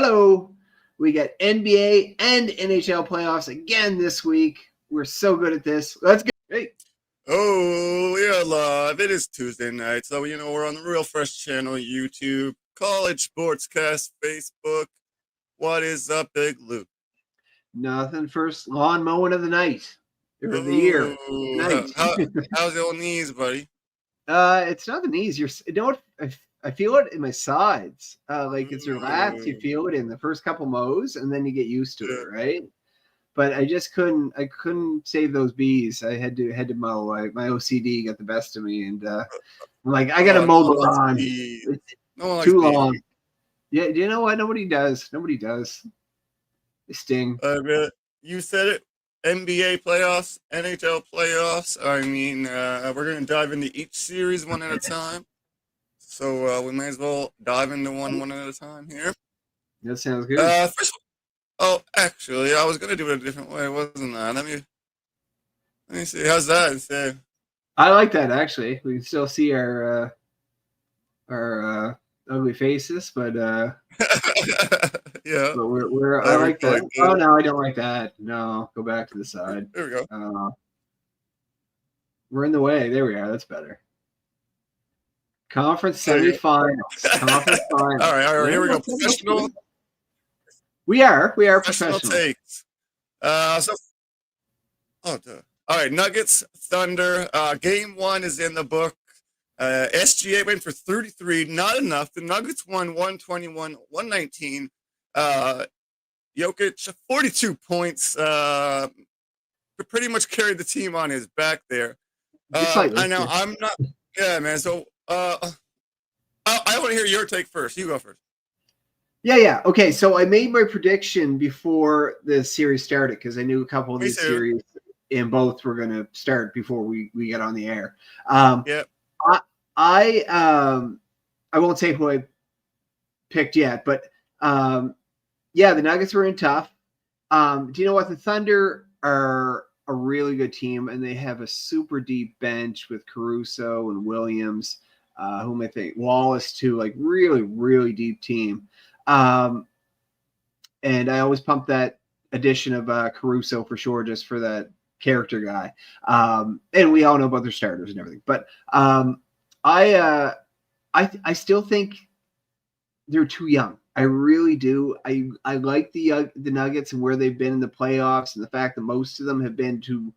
Hello. We got NBA and NHL playoffs again this week. We're so good at this. Let's go. Hey. Oh, we are live. It is Tuesday night, so we're on the Real Fresh channel, YouTube, College Sportscast, Facebook. What is up, Big Luke? Nothing. First lawn mowing of the night or of the year. Night. How's your knees, buddy? It's not the knees. You know what? I feel it in my sides. Like it's relaxed. You feel it in the first couple mows, and then you get used to it, right? But I just couldn't. I couldn't save those bees. I had to mow. My OCD got the best of me, and I'm like, I gotta mow the lawn. It's too long. Yeah, you know what? Nobody does. Nobody does. They sting. You said it. NBA playoffs, NHL playoffs. I mean, we're gonna dive into each series one at a time. So we may as well dive into one at a time here. That sounds good. Actually, I was gonna do it a different way, wasn't I? Let me see. How's that instead? I like that actually. We can still see our ugly faces, but yeah. But we're I like that. Oh no, I don't like that. No, go back to the side. There we go. We're in the way. There we are. That's better. Conference semifinals. Conference finals. All right. Here we go. Professional. We are professional. Takes. All right. Nuggets, Thunder. Game 1 is in the book. SGA went for 33. Not enough. The Nuggets won 121-119. Jokic 42 points. Pretty much carried the team on his back there. I know. I'm not. Yeah, man. So I want to hear your take first. You go first. Yeah. Okay, so I made my prediction before the series started because I knew a couple of these series and both were going to start before we get on the air. Yeah. I won't say who I picked yet, but yeah, the Nuggets were in tough. Do you know what? The Thunder are a really good team, and they have a super deep bench with Caruso and Williams, whom I think Wallace too, like really, really deep team. And I always pump that addition of Caruso for sure, just for that character guy. And we all know about their starters and everything, but I still think they're too young. I really do. I like the Nuggets and where they've been in the playoffs, and the fact that most of them have been to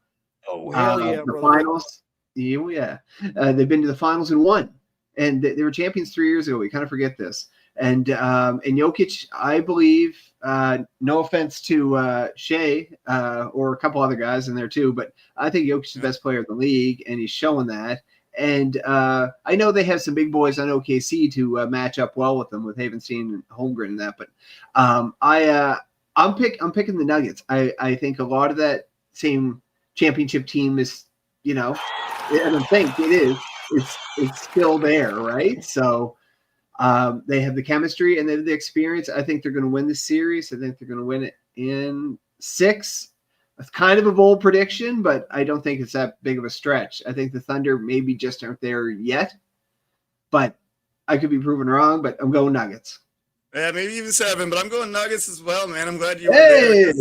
the finals. Yeah. They've been to the finals and won, and they were champions 3 years ago. We kind of forget this. And Jokic, I believe, no offense to Shea or a couple other guys in there too, but I think Jokic is the best player in the league, and he's showing that. And I know they have some big boys on OKC to match up well with them, with Havenstein and Holmgren and that. But I'm picking the Nuggets. I think a lot of that same championship team is, I don't think it is. It's still there, right? So they have the chemistry and they have the experience. I think they're going to win the series. I think they're going to win it in 6. It's kind of a bold prediction, but I don't think it's that big of a stretch. I think the Thunder maybe just aren't there yet, but I could be proven wrong, but I'm going Nuggets. Yeah, maybe even 7, but I'm going Nuggets as well, man. I'm glad you were there.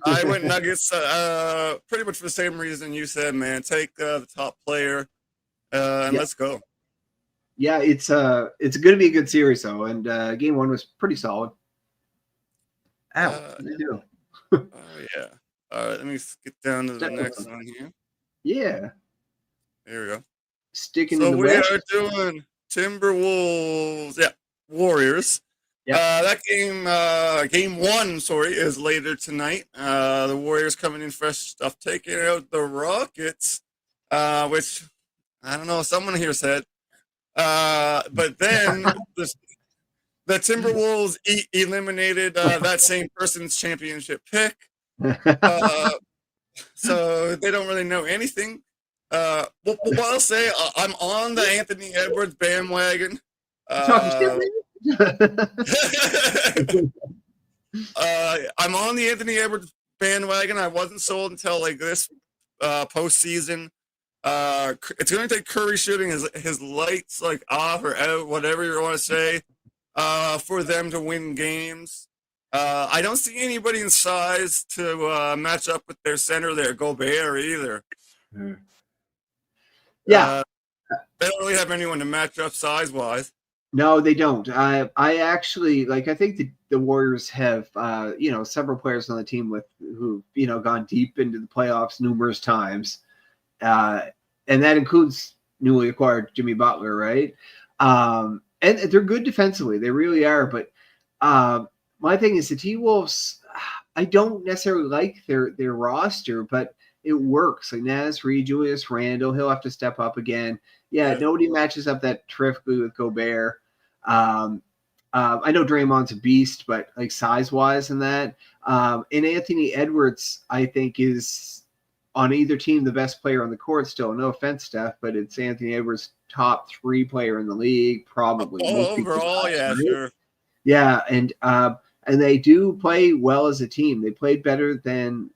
I went Nuggets pretty much for the same reason you said, man. Take the top player and let's go. Yeah, it's going to be a good series, though, and Game 1 was pretty solid. Ow, oh, yeah. All right, let me get down to the next one here. Yeah. There we go. Sticking in the West. So we are doing Timberwolves. Yeah, Warriors. Yeah. That game 1, is later tonight. The Warriors coming in fresh stuff, taking out the Rockets, which, I don't know, someone here said. But then the Timberwolves eliminated that same person's championship pick. So they don't really know anything. What I'll say, I'm on the Anthony Edwards bandwagon. I'm on the Anthony Edwards bandwagon. I wasn't sold until like this postseason. It's going to take Curry shooting his lights like off or out, whatever you want to say. for them to win games. I don't see anybody in size to match up with their center there, Gobert, either. Yeah. They don't really have anyone to match up size-wise. No, they don't. I actually I think the Warriors have several players on the team who've gone deep into the playoffs numerous times, and that includes newly acquired Jimmy Butler, right? And they're good defensively, they really are. But my thing is the T-Wolves. I don't necessarily like their roster, but it works. Like Naz Reid, Julius Randle, he'll have to step up again. Yeah, nobody matches up that terrifically with Gobert. I know Draymond's a beast, but like size-wise and that. And Anthony Edwards, I think, is on either team the best player on the court still. No offense, Steph, but it's Anthony Edwards' top 3 player in the league, probably. Overall, yeah, right? Sure. Yeah, and they do play well as a team. They played better than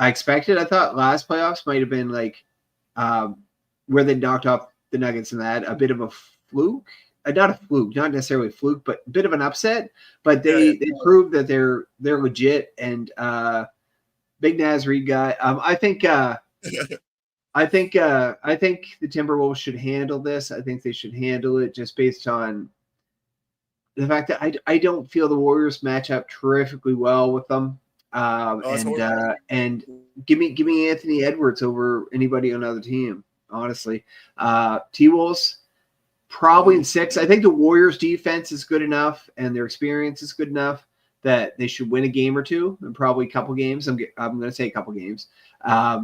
I expected. I thought last playoffs might have been where they knocked off the Nuggets and that, a bit of a fluke. Not a fluke, not necessarily a fluke, but a bit of an upset. But they proved that they're legit. And big Naz Reid guy. I think the Timberwolves should handle this. I think they should handle it just based on the fact that I don't feel the Warriors match up terrifically well with them. And give me Anthony Edwards over anybody on another team. Honestly, T-Wolves probably in 6. I think the Warriors' defense is good enough, and their experience is good enough that they should win a game or two, and probably a couple games. I'm going to say a couple games.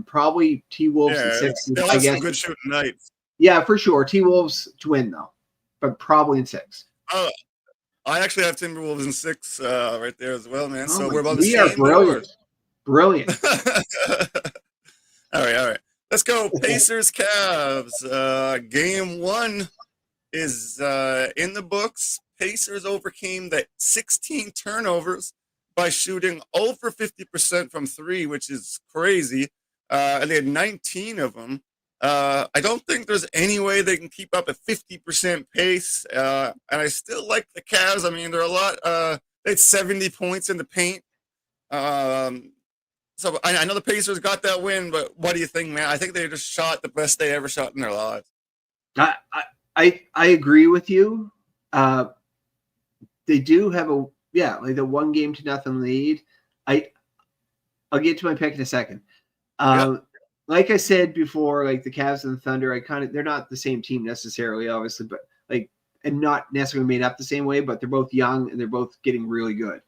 Probably T-Wolves in 6. I guess some good shooting nights. Yeah, for sure. T-Wolves to win though, but probably in 6. I actually have Timberwolves in 6 right there as well, man. So we're about the same. We are brilliant. Brilliant. All right. Let's go. Pacers, Cavs. Game 1 is in the books. Pacers overcame the 16 turnovers by shooting over 50% from 3, which is crazy. And they had 19 of them. I don't think there's any way they can keep up a 50% pace. And I still like the Cavs. I mean, they're a lot. They had 70 points in the paint. So I know the Pacers got that win, but what do you think, man? I think they just shot the best they ever shot in their lives. I agree with you. They do have the 1-0 lead. I'll get to my pick in a second. Like I said before, like the Cavs and the Thunder, they're not the same team necessarily, obviously, but and not necessarily made up the same way, but they're both young and they're both getting really good.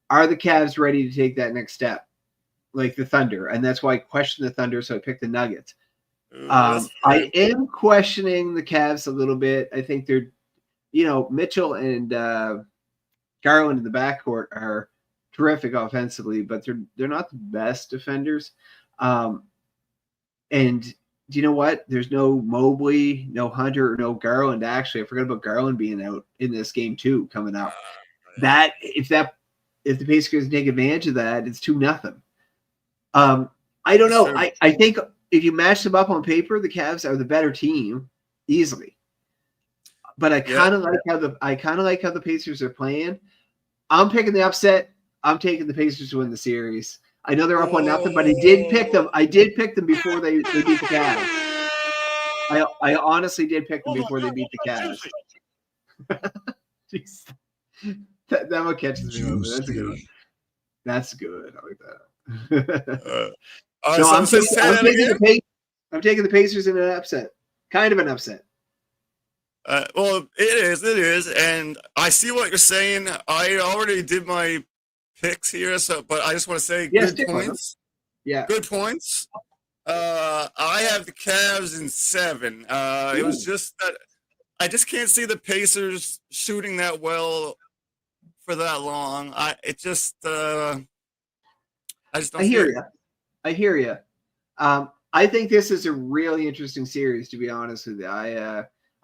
Are the Cavs ready to take that next step, like the Thunder? And that's why I question the Thunder, so I picked the Nuggets. I am questioning the Cavs a little bit. I think they're, Mitchell and Garland in the backcourt are terrific offensively, but they're not the best defenders. And do you know what? There's no Mobley, no Hunter, or no Garland. Actually, I forgot about Garland being out in this game too, coming up. If the Pacers take advantage of that, it's 2-0. I don't know. I think if you match them up on paper, the Cavs are the better team easily. But I kind of like how the Pacers are playing. I'm picking the upset. I'm taking the Pacers to win the series. I know they're up 1-0, but I did pick them. I did pick them before they beat the Cavs. I honestly did pick them before they beat the Cavs. Jeez. That one catches me. That's good. That's good. I like that. I'm taking the Pacers in an upset. Kind of an upset. Well, it is, and I see what you're saying. I already did my picks here, but I just want to say good points. Good points. I have the Cavs in 7. It was just that I just can't see the Pacers shooting that well for that long. I just don't. I hear you. I think this is a really interesting series, to be honest with you.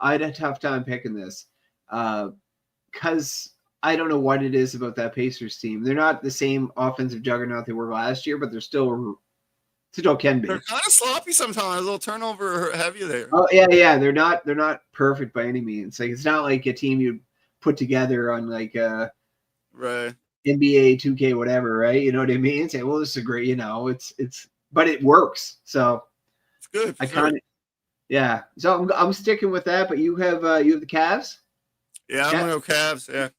I had a tough time picking this because I don't know what it is about that Pacers team. They're not the same offensive juggernaut they were last year, but they're still Still can be. They're kind of sloppy sometimes. A little turnover heavy there. Oh yeah. They're not perfect by any means. Like it's not like a team you put together on like right NBA 2K whatever, right? You know what I mean? Say, well, this is a great, it's but it works. So it's good. I kind of yeah. So I'm sticking with that. But you have the Cavs. Yeah, I'm gonna go Cavs.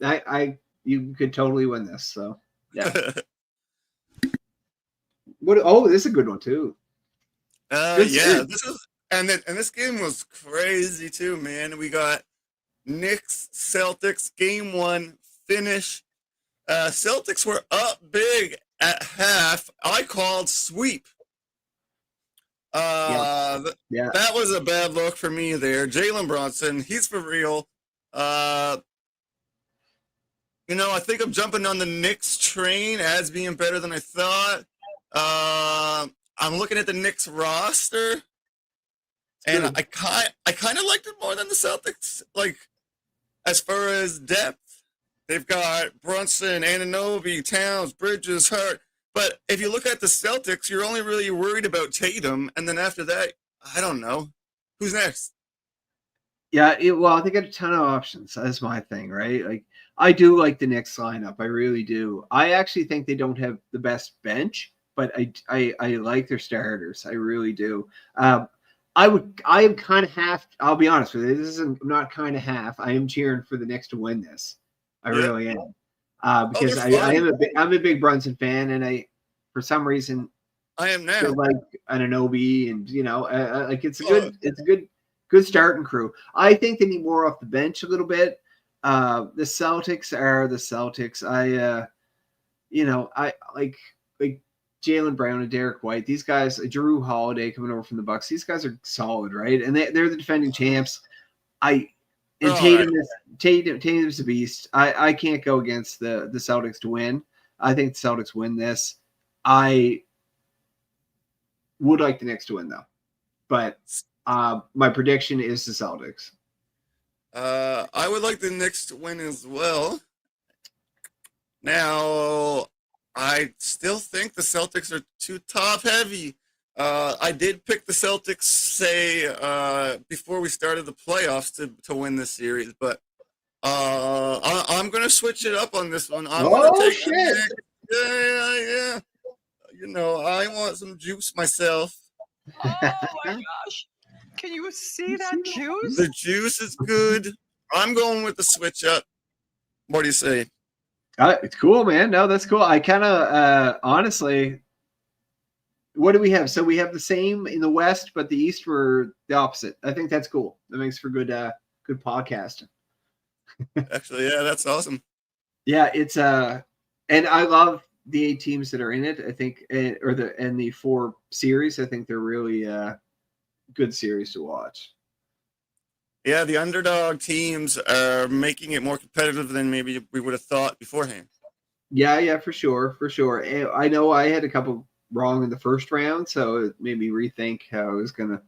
Yeah, you could totally win this. So yeah. This is a good one too. This game was crazy too, man. We got Knicks Celtics game 1 finish. Celtics were up big at half. I called sweep. That was a bad look for me there. Jalen Brunson, he's for real. I think I'm jumping on the Knicks train as being better than I thought. I'm looking at the Knicks roster, and I kind of liked it more than the Celtics. Like, as far as depth, they've got Brunson, Anunoby, Towns, Bridges, Hart. But if you look at the Celtics, you're only really worried about Tatum, and then after that, I don't know. Who's next? Yeah, they got a ton of options. That's my thing, right? Like, I do like the Knicks lineup. I really do. I actually think they don't have the best bench, but I like their starters. I really do. I am kind of half. I'll be honest with you. This isn't not kind of half. I am cheering for the Knicks to win this. I really am. Because I'm a big Brunson fan, and for some reason I am now like Anunoby, and like it's a good starting crew. I think they need more off the bench a little bit. The Celtics are the Celtics. I like Jaylen Brown and Derek White. These guys, Jrue Holiday coming over from the Bucks. These guys are solid, right? And they're the defending champs. Tatum's a beast. I can't go against the Celtics to win. I think the Celtics win this. I would like the Knicks to win though, but my prediction is the Celtics. I would like the Knicks to win as well. Now, I still think the Celtics are too top heavy. I did pick the Celtics, before we started the playoffs to win this series, but I'm going to switch it up on this one. I'm going to take shit. Yeah. I want some juice myself. Oh my gosh. Can you see that juice? The juice is good. I'm going with the switch up. What do you say? It's cool, man. No, that's cool. I kind of, honestly, what do we have? So we have the same in the West, but the East were the opposite. I think that's cool. That makes for good podcasting. Actually, yeah, that's awesome. Yeah, it's and I love the 8 teams that are in it. I think, and the 4 series. I think they're really good series to watch. Yeah, the underdog teams are making it more competitive than maybe we would have thought beforehand. Yeah, for sure. I know I had a couple wrong in the first round, so it made me rethink how I was going to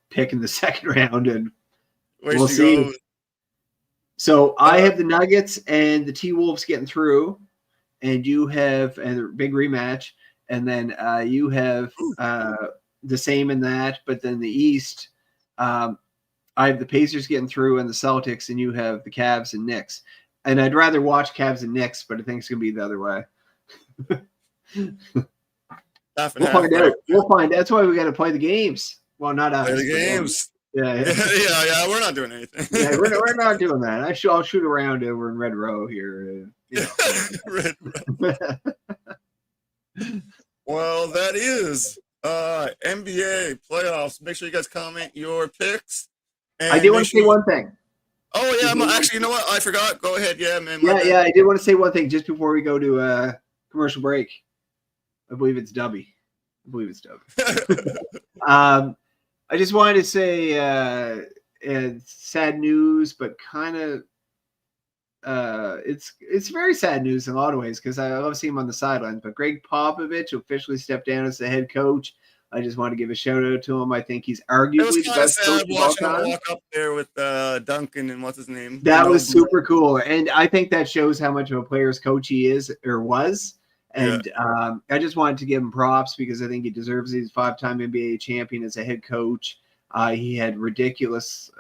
pick in the second round, and we'll see. Go? So I have the Nuggets and the T-Wolves getting through, and you have a big rematch, and then you have the same in that, but then the East, I have the Pacers getting through and the Celtics, and you have the Cavs and Knicks. And I'd rather watch Cavs and Knicks, but I think it's going to be the other way. We'll find out. That's why we got to play the games. Well, not us. Play the games. Yeah. We're not doing anything. Yeah, we're not doing that. I'll shoot around over in Red Row here. Red Row. Well, that is NBA playoffs. Make sure you guys comment your picks. I did want to say one thing. Oh, yeah. Actually, you know what? I forgot. Go ahead. Yeah, man. Yeah. I did want to say one thing just before we go to commercial break. I believe it's Dubby. I just wanted to say sad news, but kind of it's very sad news in a lot of ways because I love seeing him on the sidelines. But Gregg Popovich officially stepped down as the head coach. I just want to give a shout out to him. I think he's arguably the best coach of all time. Watching him walk up there with Duncan and what's his name. That was super cool, and I think that shows how much of a player's coach he is or was. And I just wanted to give him props because I think he deserves it. He's a 5-time NBA champion as a head coach. He had a ridiculous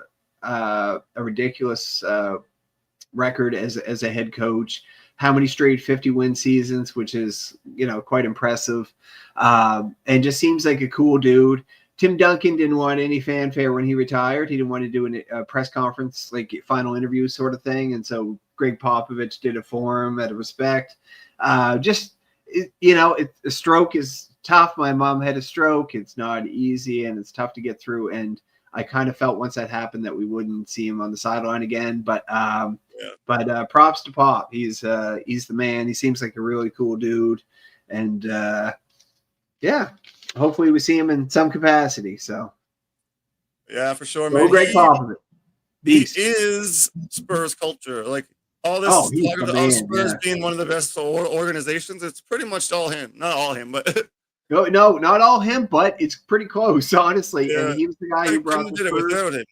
record as a head coach. How many straight 50-win seasons, which is, quite impressive. And just seems like a cool dude. Tim Duncan didn't want any fanfare when he retired. He didn't want to do a press conference, like final interview sort of thing. And so Gregg Popovich did it for him out of respect. A stroke is tough. My mom had a stroke. It's not easy and it's tough to get through. And I kind of felt once that happened that we wouldn't see him on the sideline again. But props to Pop. He's the man. He seems like a really cool dude. And hopefully we see him in some capacity. So yeah, for sure, man. Gregg Popovich. He is Spurs culture. Like all this talk of Spurs being one of the best organizations, it's pretty much all him. Not all him, but no, not all him, but it's pretty close, honestly. Yeah. And he was the guy who brought the did it without it.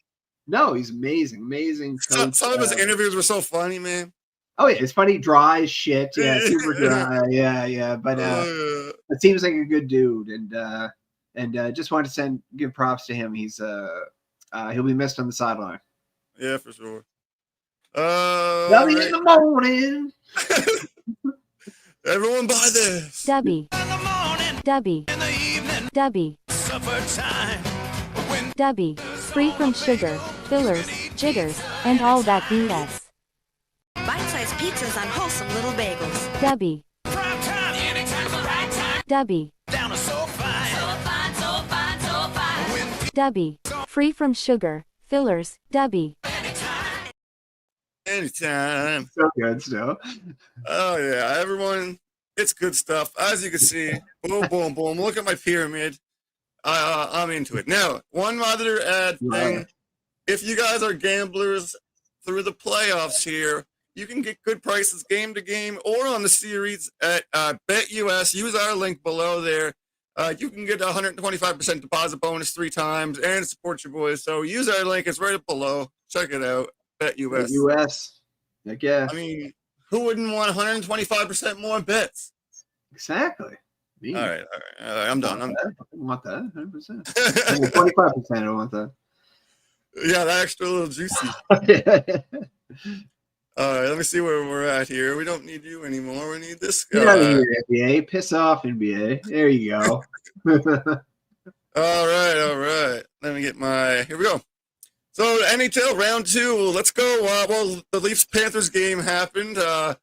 No, he's amazing coach. Some of his interviews were so funny, man. Oh yeah, it's funny, dry as shit. Yeah, super dry. Yeah. But it seems like a good dude, and just wanted to give props to him. He's he'll be missed on the sideline. Yeah, for sure. W in the morning. Everyone buy this. W. In the morning. W. In the evening. W. Supper time. W. Free from sugar, fillers, jitters, and all that BS. Bite-sized pizzas on wholesome little bagels. W. Prime time, anytime's the right time. W. Down to so fine. So fine, so fine, so fine. W. Free from sugar, fillers, W. Anytime. So good stuff. Oh yeah, everyone, it's good stuff. As you can see, boom, boom, boom. Look at my pyramid. I'm into it. Now, one other thing. If you guys are gamblers through the playoffs here, you can get good prices game to game or on the series at BetUS. Use our link below there. You can get a 125% deposit bonus 3 times and support your boys. So use our link. It's right up below. Check it out. BetUS. BetUS. Heck yeah. I mean, who wouldn't want 125% more bets? Exactly. All right. I'm done. I want that. 100%. 25%. I want that. Yeah, that extra little juicy. All right, let me see where we're at here. We don't need you anymore. We need this guy. Get out of here, NBA. Piss off, NBA. There you go. All right. Let me get here we go. So, NHL round 2. Let's go. Well, the Leafs-Panthers game happened. And,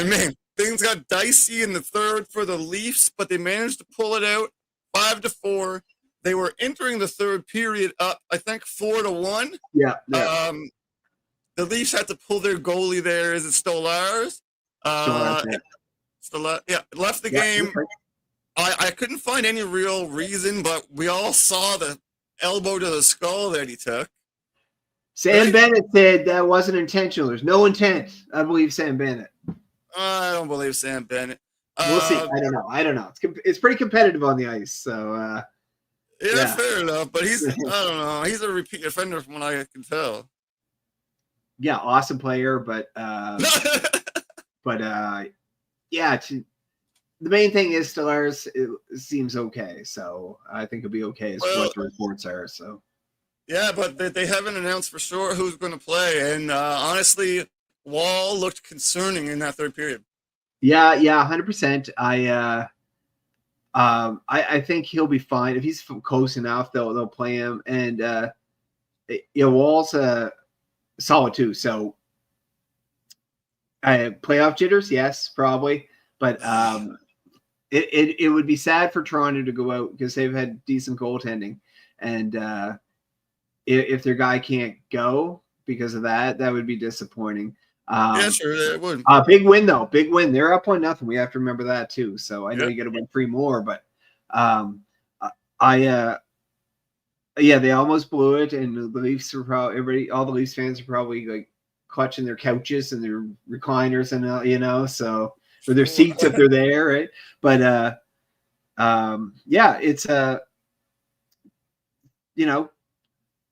man, things got dicey in the third for the Leafs, but they managed to pull it out 5-4. They were entering the third period up, I think, 4-1. Yeah. The Leafs had to pull their goalie there. Is it Stolarz? Stolarz, yeah, left the game. I couldn't find any real reason, but we all saw the elbow to the skull that he took. Sam Bennett said that wasn't intentional. There's no intent. I believe Sam Bennett. I don't believe Sam Bennett. We'll see. I don't know. It's pretty competitive on the ice. So, yeah, fair enough. But I don't know. He's a repeat offender from what I can tell. Yeah, awesome player, but the main thing is Stolarz seems okay, so I think it'll be okay as what the reports are. So yeah, but they haven't announced for sure who's going to play, and honestly, Wall looked concerning in that third period. Yeah, 100%. I think he'll be fine if he's close enough. They'll play him, and Wall's solid too. So playoff jitters, yes, probably, but it would be sad for Toronto to go out because they've had decent goaltending, and if their guy can't go because of that would be disappointing. Yeah, sure, it would. Big win though, big win. They're up 1-0. We have to remember that too. So I know you got to win 3 more, but they almost blew it, and the Leafs were probably all the Leafs fans are probably like clutching their couches and their recliners and so or their seats if they're there, right? But it's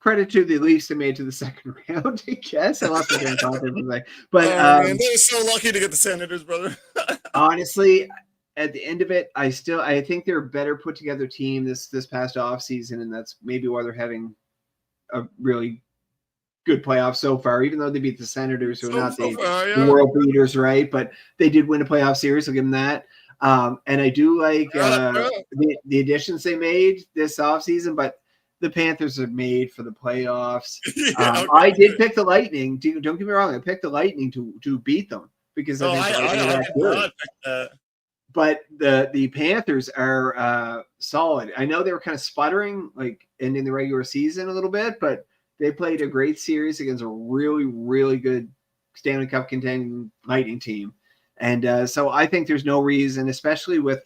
credit to the Leafs they made to the second round. I guess I lost my train of thought there for a second, but man, they're so lucky to get the Senators, brother. Honestly, at the end of it, I think they're a better put together team this past off season, and that's maybe why they're having a really good playoff so far. Even though they beat the Senators, who are not the world beaters, right? But they did win a playoff series. I'll give them that. And I do like the additions they made this offseason, but the Panthers are made for the playoffs. I did pick the Lightning. Don't get me wrong. I picked the Lightning to beat them because I think they're good. But the Panthers are solid. I know they were kind of sputtering, like ending the regular season a little bit, but they played a great series against a really, really good Stanley Cup contending Lightning team. And so I think there's no reason, especially with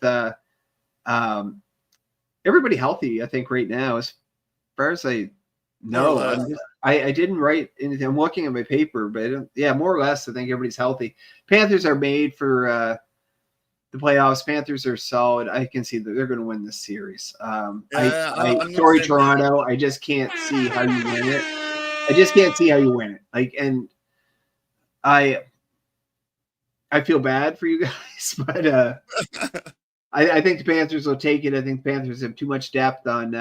everybody healthy, I think right now, as far as I know. I didn't write anything. I'm looking at my paper, but more or less, I think everybody's healthy. Panthers are made for the playoffs. Panthers are solid. I can see that they're going to win this series. Sorry, Toronto. I just can't see how you win it. And I feel bad for you guys, but I think the Panthers will take it. I think the Panthers have too much depth on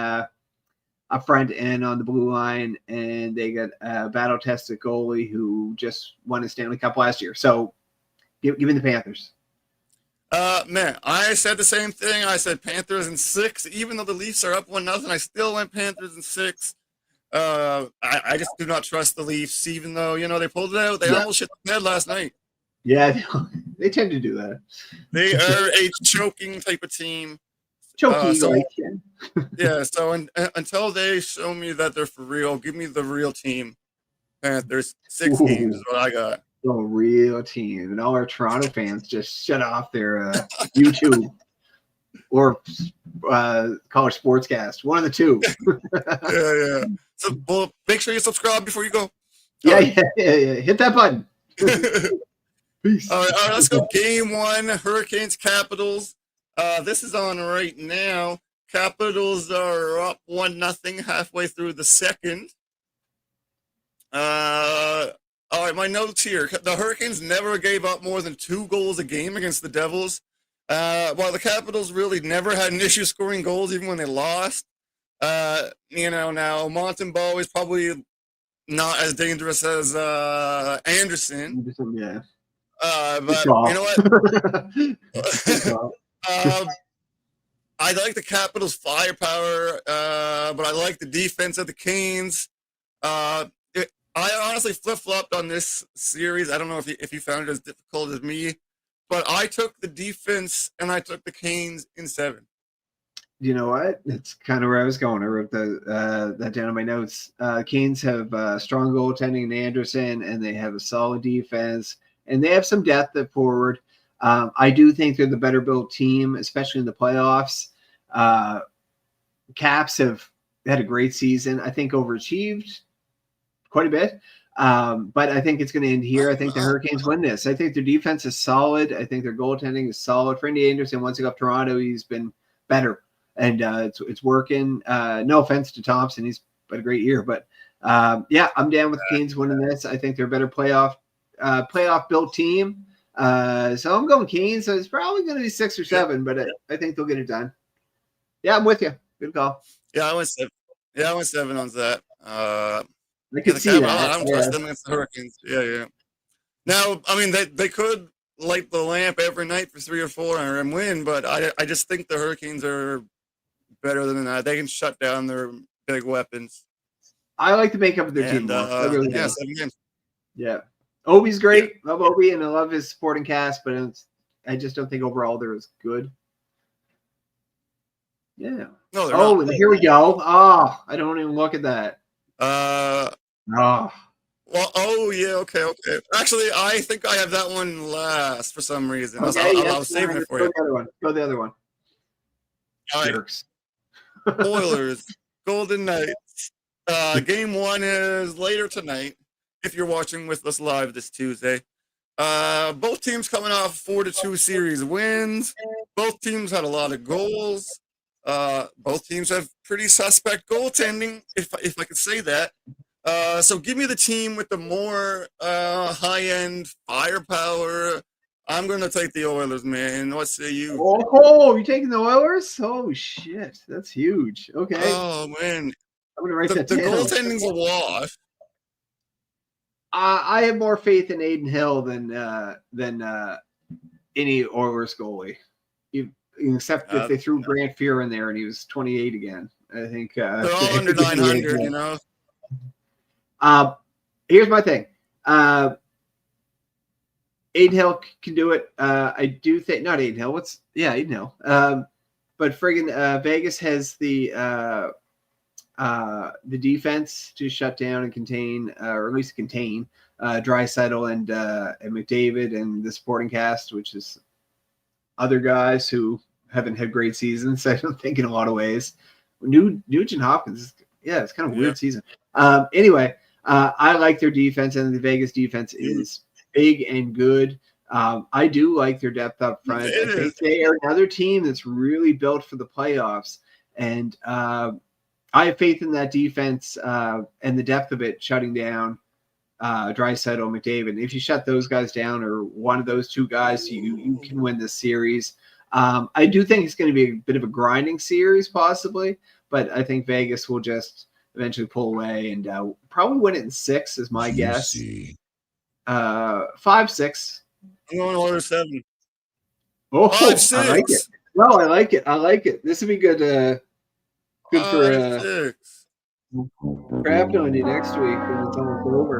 up front and on the blue line, and they got a battle-tested goalie who just won a Stanley Cup last year. So give me the Panthers. Man, I said the same thing. I said Panthers in 6. Even though the Leafs are up 1-0, I still went Panthers in 6. I just do not trust the Leafs, even though, they pulled it out. They almost shit the bed last night. Yeah, they tend to do that. They are a choking type of team. So until they show me that they're for real, give me the real team. Panthers, 6 games is what I got. The real team. And all our Toronto fans just shut off their YouTube or college sportscast. One of the two. Yeah. So, well, make sure you subscribe before you go. Yeah. Hit that button. Peace. All right, let's go. Game 1, Hurricanes, Capitals. This is on right now. Capitals are up 1-0 halfway through the second. All right, my notes here. The Hurricanes never gave up more than 2 goals a game against the Devils. While the Capitals really never had an issue scoring goals, even when they lost. Now Montembeault is probably not as dangerous as Anderson. Yeah. But you know what? I like the Capitals' firepower, but I like the defense of the Canes. I honestly flip-flopped on this series. I don't know if you found it as difficult as me, but I took the defense and I took the Canes in 7. You know what? That's kind of where I was going. I wrote that down in my notes. Canes have strong goaltending in Anderson, and they have a solid defense, and they have some depth at forward. I do think they're the better built team, especially in the playoffs. Caps have had a great season. I think overachieved quite a bit. But I think it's going to end here. I think the Hurricanes win this. I think their defense is solid. I think their goaltending is solid. Freddie Anderson, once he got Toronto, he's been better. And it's working. No offense to Thompson. He's had a great year. But, I'm down with the Canes winning this. I think they're a better playoff built team. So I'm going Canes. So it's probably going to be 6 or 7, but I think they'll get it done. Yeah, I'm with you. Good call. Yeah, I went 7. Yeah, I went 7 on that. I can see that. I don't trust them against the Hurricanes. Yeah. Now, I mean, they could light the lamp every night for 3 or 4 and win, but I just think the Hurricanes are better than that. They can shut down their big weapons. I like the makeup of their team. Really 7 games. Yeah. Obi's great. Yeah. Love Obi, and I love his supporting cast, but I just don't think overall they're as good. Yeah. No, they're not. Here we go. Oh, I don't even look at that. Well, okay. Actually, I think I have that one last for some reason. Okay, I was saving it for you. Go the other one. All right. Jerks. Oilers, Golden Knights. Game 1 is later tonight. If you're watching with us live this Tuesday. Both teams coming off 4-2 series wins. Both teams had a lot of goals. Both teams have pretty suspect goaltending, if I could say that. So give me the team with the more high-end firepower. I'm going to take the Oilers, man. What say you? Oh, you taking the Oilers? Oh shit, that's huge. Okay, Oh, man. I'm gonna write that The down. goaltending's a wash. I have more faith in Aiden Hill than any Oilers goalie. Except if they threw Grant Fuhr in there and he was 28 again. I think they're all under 900, you know. Here's my thing. Aiden Hill can do it. I do think not Aiden Hill. Aiden Hill. But friggin' Vegas has the defense to shut down and contain, or at least contain, Draisaitl and McDavid and the supporting cast, which is other guys who haven't had great seasons. I don't think in a lot of ways. Nugent Hopkins, it's kind of a weird season. Anyway, I like their defense, and the Vegas defense is big and good. I do like their depth up front. I think they are another team that's really built for the playoffs, and I have faith in that defense and the depth of it shutting down Draisaitl, McDavid. If you shut those guys down, or one of those two guys, you can win this series. I do think it's going to be a bit of a grinding series, possibly, but I think Vegas will just eventually pull away and probably win it in 6 is my guess. 5-6. I'm going Oilers 7. Oh, 5-6. I like it. No, I like it. I like it. This would be good. Good for crapping on you next week when it's almost over.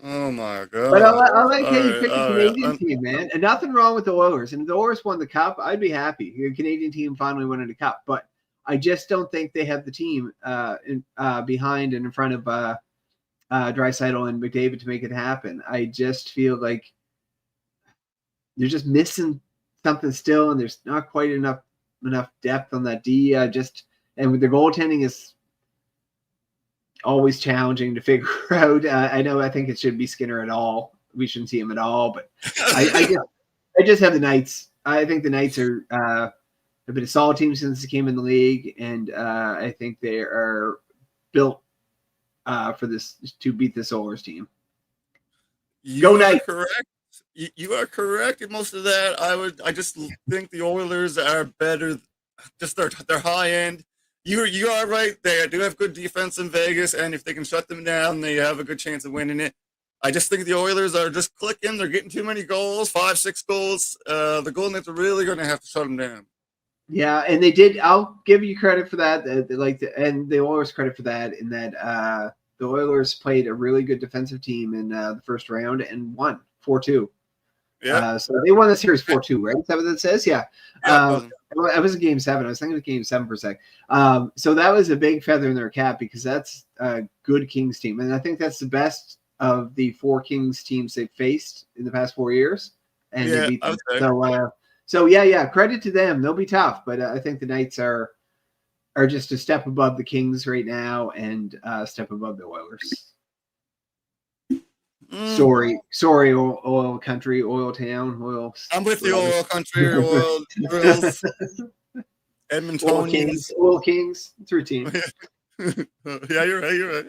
Oh my god! But I like how you picked a Canadian team, man. And nothing wrong with the Oilers. And if the Oilers won the cup, I'd be happy. The Canadian team finally winning the cup. But I just don't think they have the team behind and in front of Draisaitl and McDavid to make it happen. I just feel like they're just missing something still, and there's not quite enough depth on that D. And with the goaltending is always challenging to figure out. I think it should be Skinner at all. We shouldn't see him at all, but I just have the Knights. I think the Knights are have been a solid team since they came in the league, and I think they are built for this to beat this Oilers team. Go Knights! Correct. You are correct in most of that. I just think the Oilers are better. Just their high end. You are right. They do have good defense in Vegas, and if they can shut them down, they have a good chance of winning it. I just think the Oilers are just clicking. They're getting too many goals, 5-6 goals. The Golden Knights are really going to have to shut them down. Yeah, and they did. I'll give you credit for that. And the Oilers credit for that in that the Oilers played a really good defensive team in the first round and won 4-2. Yeah. So they won the series 4-2, right? Is that what it says? Yeah. It was a game 7. I was thinking of game 7 for a sec. So that was a big feather in their cap because that's a good Kings team. And I think that's the best of the 4 Kings teams they've faced in the past 4 years. And they beat them. So credit to them. They'll be tough. But I think the Knights are just a step above the Kings right now and a step above the Oilers. Sorry, oil country, oil town, oil. I'm with the oil country, oil drills, Edmontonians, oil kings. It's routine. Yeah, you're right.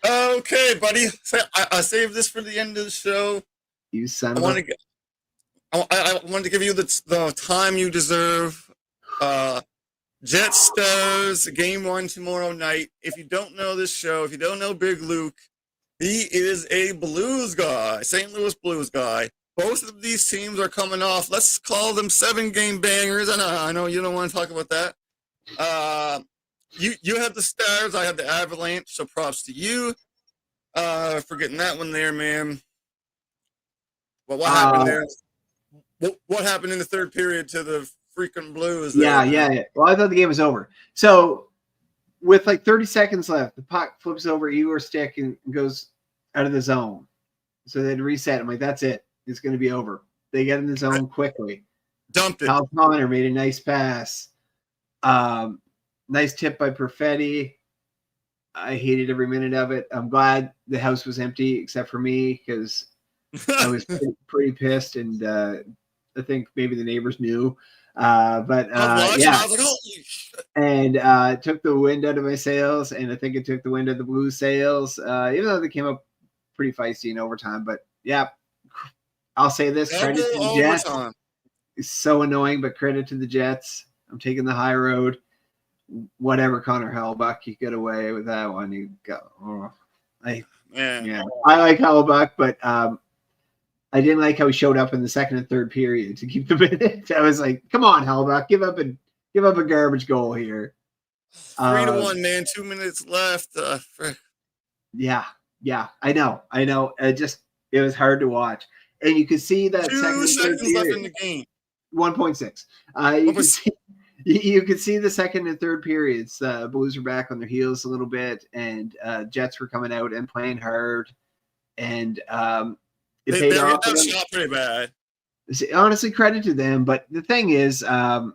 Okay, buddy. I saved this for the end of the show. You son I wanted to give you the time you deserve. Jet Stars, game 1 tomorrow night. If you don't know this show, if you don't know Big Luke, he is a Blues guy, St. Louis Blues guy. Both of these teams are coming off, let's call them 7-game bangers. I know you don't want to talk about that. You have the Stars, I have the Avalanche, so props to you for getting that one there, man. Well, what happened there? What happened in the third period to the freaking Blues? Yeah. Well, I thought the game was over. So with like 30 seconds left, the puck flips over Igor's stick and goes out of the zone. So they had to reset. I'm like, that's it. It's going to be over. They get in the zone quickly. Dumped it. Kyle Connor made a nice pass. Nice tip by Perfetti. I hated every minute of it. I'm glad the house was empty except for me because I was pretty pissed, and I think maybe the neighbors knew. But and took the wind out of my sails, and I think it took the wind out of the Blues sails, even though they came up pretty feisty in overtime. But yeah, I'll say this: credit to the Jets. Overtime. It's so annoying, but credit to the Jets. I'm taking the high road. Whatever, Connor Hellebuck, you get away with that one. You go. Oh, I like Hellebuck, but I didn't like how he showed up in the second and third period to keep the minute. I was like, "Come on, Hellebuck, give up a garbage goal here." 3-1, man. 2 minutes left. Yeah, I know. It was hard to watch, and you could see that 2 seconds left in the game. 1.6. You could see the second and third periods. Blues were back on their heels a little bit, and Jets were coming out and playing hard, and it paid off. They shot pretty bad. Honestly, credit to them. But the thing is, I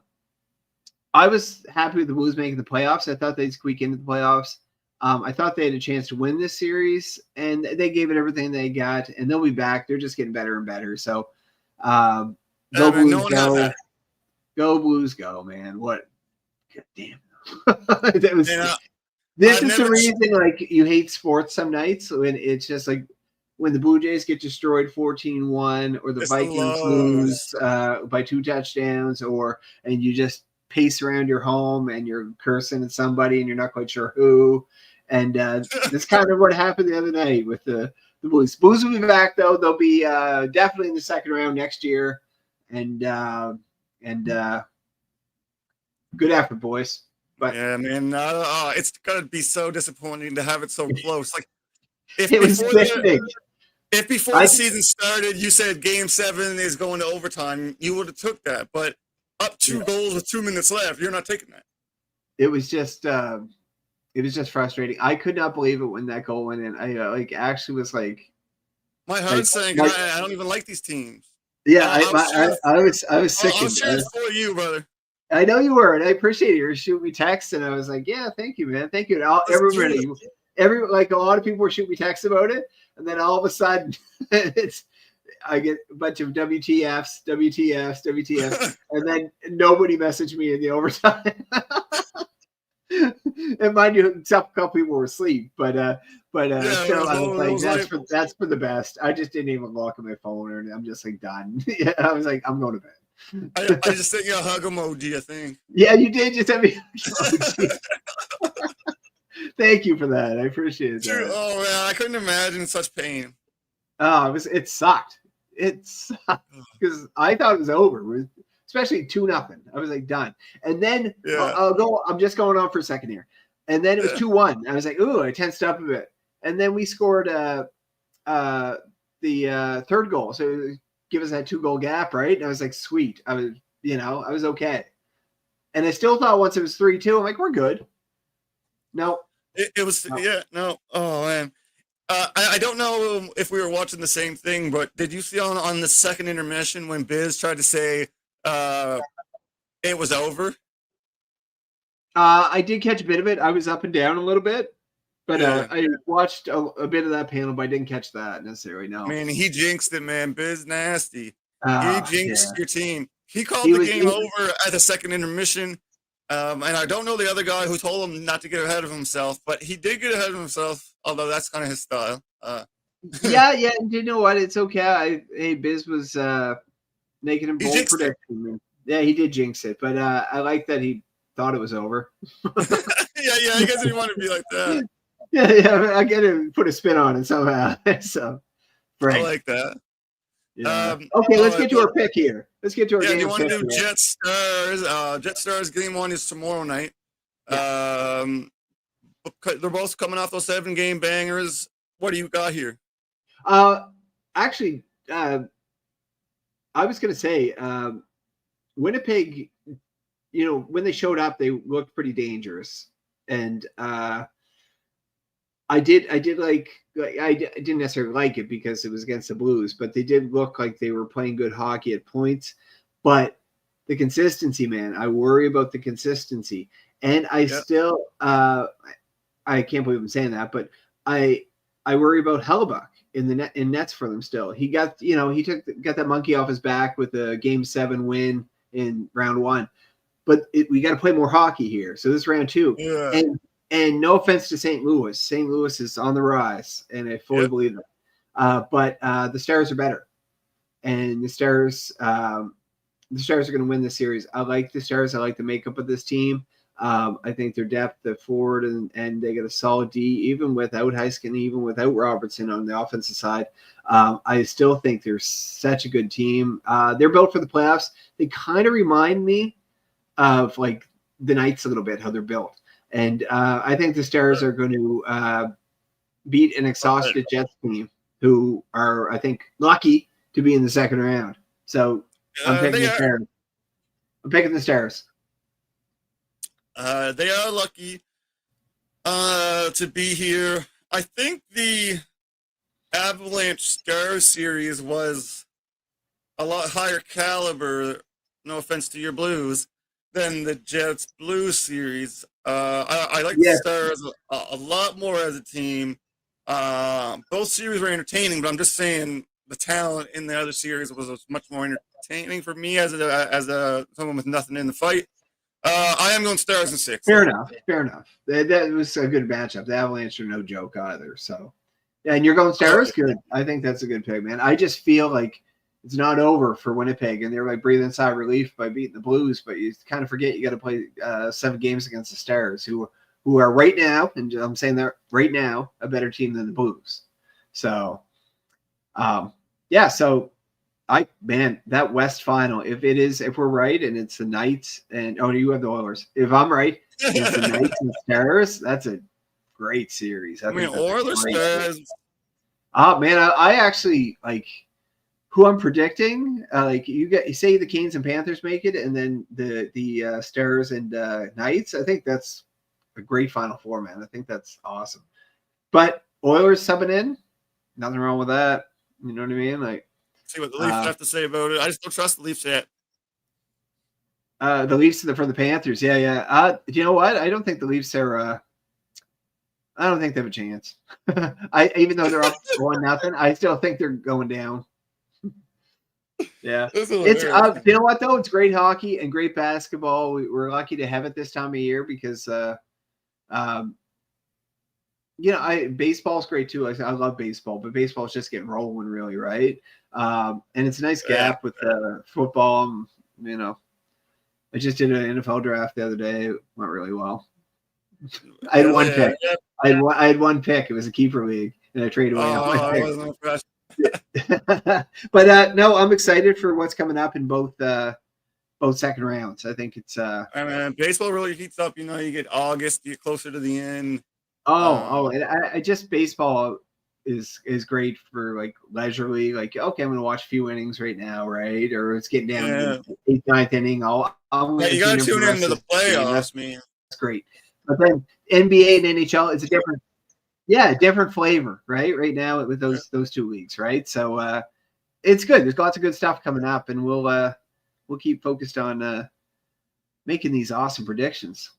was happy with the Blues making the playoffs. I thought they'd squeak into the playoffs. I thought they had a chance to win this series, and they gave it everything they got, and they'll be back. They're just getting better and better. So, go Blues, go. Go Blues, go, man. What? God damn. That was, this is the reason, like, you hate sports some nights when it's just like when the Blue Jays get destroyed 14-1 or the Vikings lose by 2 touchdowns and you just pace around your home and you're cursing at somebody and you're not quite sure who. And that's kind of what happened the other night with the Blues. Blues will be back, though. They'll be definitely in the second round next year. And good effort, boys. But yeah, man, it's gonna be so disappointing to have it so close. Like, if before the season started, you said Game 7 is going to overtime, you would have took that. But up 2 goals with 2 minutes left, you're not taking that. It was just frustrating. I could not believe it when that goal went in. I actually was like, my heart's saying, I don't even like these teams. Yeah, I was sick. I was cheering for you, brother. I know you were, and I appreciate it. You were shooting me texts, and I was like, "Yeah, thank you, man, thank you." And everybody, like a lot of people were shooting me texts about it, and then all of a sudden, I get a bunch of WTFs, and then nobody messaged me in the overtime. And mind you, a couple people were asleep, but still, I was like, that's for the best. I just didn't even look at my phone, and I'm just like done. Yeah, I was like, I'm going to bed. I just sent you a hug emoji, I think. Yeah, you did just send me a hug emoji. Thank you for that. I appreciate that. Oh man, I couldn't imagine such pain. Oh, it sucked. It sucked because I thought it was over. Especially 2-0. I was like done. And then I'm just going on for a second here. And then it was 2-1. I was like, ooh, I tensed up a bit. And then we scored the third goal. So give us that 2-goal gap, right? And I was like, sweet. I was okay. And I still thought once it was 3-2, I'm like, we're good. No. It was no. Oh man. I don't know if we were watching the same thing, but did you see on the second intermission when Biz tried to say it was over? I did catch a bit of it. I was up and down a little bit, but I watched a bit of that panel, but I didn't catch that necessarily. No, man, he jinxed it, man. Biz nasty. He jinxed your team. He called the game over at the second intermission. And I don't know the other guy who told him not to get ahead of himself, but he did get ahead of himself, although that's kind of his style. Yeah. You know what? It's okay. Biz was making a bold prediction. Yeah, he did jinx it, but I like that he thought it was over. yeah, I guess he wanted to be like that. Yeah, I get to put a spin on it somehow. So, I like that. Yeah. Okay, let's get to our pick here. Let's get to our game. Do you want to do Jets Stars? Jets Stars game 1 is tomorrow night. Yeah. They're both coming off those 7-game bangers. What do you got here? Actually, I was going to say Winnipeg, when they showed up, they looked pretty dangerous. And I didn't necessarily like it because it was against the Blues, but they did look like they were playing good hockey at points. But the consistency, man, I worry about the consistency. And I still, I can't believe I'm saying that, but I worry about Hellebuck in nets for them still. He got, got that monkey off his back with a Game 7 win in round 1. But we got to play more hockey here. So this is round 2. Yeah. And no offense to St. Louis. St. Louis is on the rise, and I fully believe it. But the Stars are better. and the Stars are going to win the series. I like the Stars. I like the makeup of this team. I think their depth, the forward, and they get a solid D, even without Heiskin, even without Robertson on the offensive side. I still think they're such a good team. They're built for the playoffs. They kind of remind me of like the Knights a little bit, how they're built. And I think the Stars are going to beat an exhausted Jets team who are, I think, lucky to be in the second round. So I'm picking the Stars. I'm picking the Stars. They are lucky to be here. I think the Avalanche Stars series was a lot higher caliber, no offense to your Blues, than the Jets Blues series. I like the Stars a lot more as a team. Both series were entertaining, but I'm just saying the talent in the other series was much more entertaining for me as a someone with nothing in the fight. I am going Stars in 6. Fair enough. That was a good matchup. The Avalanche are no joke either. So, yeah, and you're going Stars? Good. I think that's a good pick, man. I just feel like it's not over for Winnipeg, and they're like breathing a sigh of relief by beating the Blues, but you kind of forget you got to play 7 games against the Stars, who are right now, and I'm saying that right now, a better team than the Blues. So, so that West final, if we're right and it's the Knights and you have the Oilers. If I'm right, it's the Knights and Stars. That's a great series. Oilers Stars. Man, I actually like who I'm predicting. You say the Canes and Panthers make it, and then the Stars and Knights. I think that's a great Final Four, man. I think that's awesome. But Oilers subbing in, nothing wrong with that. You know what I mean? Like, see what the Leafs have to say about it. I just don't trust the Leafs yet. The Leafs for the Panthers. Yeah. You know what? I don't think the Leafs are. I don't think they have a chance. Even though they're up 1-0, I still think they're going down. Yeah, it's you know what though? It's great hockey and great basketball. We're lucky to have it this time of year because baseball's great too. I love baseball, but baseball's just getting rolling really, right? And it's a nice gap with football. I just did an NFL draft the other day. It went really well. I had one pick. I had one pick. It was a keeper league, and I traded away all my picks. But no, I'm excited for what's coming up in both second rounds. I think it's baseball really heats up. You get August, you get closer to the end. And I just baseball is great for like leisurely, like, okay, I'm gonna watch a few innings right now, right? Or it's getting down to the 8th, 9th inning. You gotta tune into the playoffs, man. That's great. But then NBA and NHL, it's a different flavor, right? Right now with those 2 leagues, right? So it's good. There's lots of good stuff coming up, and we'll keep focused on making these awesome predictions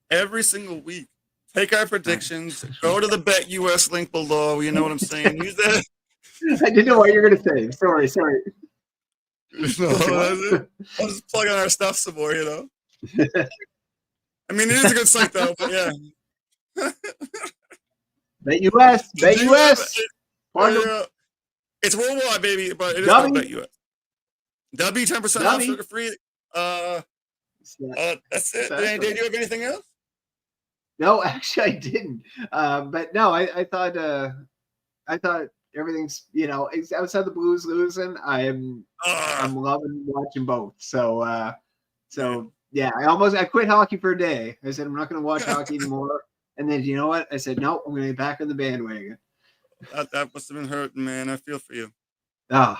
every single week. Take our predictions. Go to the Bet US link below. You know what I'm saying? Use that. I didn't know what you were gonna say. Sorry. No, I'll just plug on our stuff some more. I mean, it is a good site though. But yeah. Bet US. It's worldwide, baby, but it is called Bet US. W 10% off, sugar free. That's it. Did you have anything else? No, actually, I didn't. But no, I thought everything's outside the Blues losing. I'm loving watching both. So yeah, I quit hockey for a day. I said I'm not going to watch hockey anymore. And then you know what? I said no, I'm going to get back on the bandwagon. That must have been hurting, man. I feel for you. No,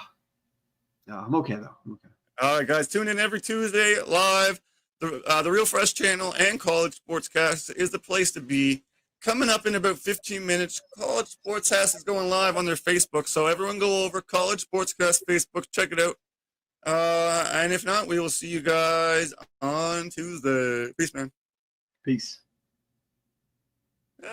I'm okay though. I'm okay. All right, guys, tune in every Tuesday live. The Real Fresh channel and College Sportscast is the place to be. Coming up in about 15 minutes, College Sportscast is going live on their Facebook. So everyone go over College Sportscast Facebook, check it out. And if not, we will see you guys on Tuesday. Peace, man. Peace. Yeah.